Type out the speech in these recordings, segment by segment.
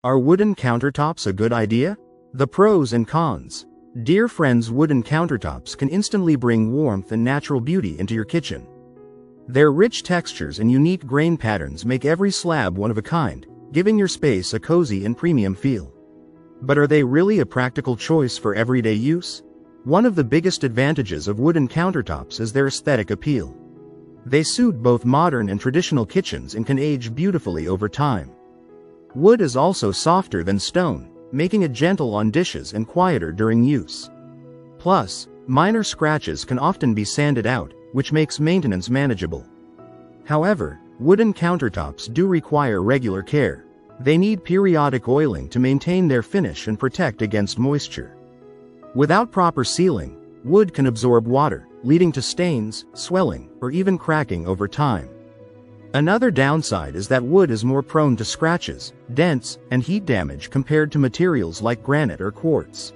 Are wooden countertops a good idea? The pros and cons. Dear friends, wooden countertops can instantly bring warmth and natural beauty into your kitchen. Their rich textures and unique grain patterns make every slab one of a kind, giving your space a cozy and premium feel. But are they really a practical choice for everyday use? One of the biggest advantages of wooden countertops is their aesthetic appeal. They suit both modern and traditional kitchens and can age beautifully over time. Wood is also softer than stone, making it gentle on dishes and quieter during use. Plus, minor scratches can often be sanded out, which makes maintenance manageable. However, wooden countertops do require regular care. They need periodic oiling to maintain their finish and protect against moisture. Without proper sealing, wood can absorb water, leading to stains, swelling, or even cracking over time. Another downside is that wood is more prone to scratches, dents, and heat damage compared to materials like granite or quartz.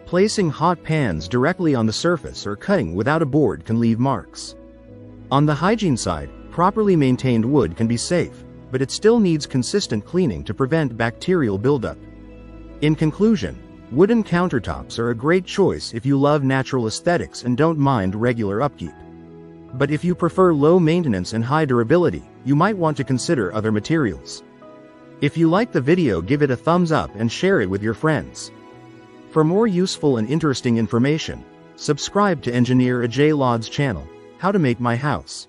Placing hot pans directly on the surface or cutting without a board can leave marks. On the hygiene side, properly maintained wood can be safe, but it still needs consistent cleaning to prevent bacterial buildup. In conclusion, wooden countertops are a great choice if you love natural aesthetics and don't mind regular upkeep. But if you prefer low maintenance and high durability, you might want to consider other materials. If you like the video, give it a thumbs up and share it with your friends. For more useful and interesting information, subscribe to Engineer Ajay Lod's channel, How to Make My House.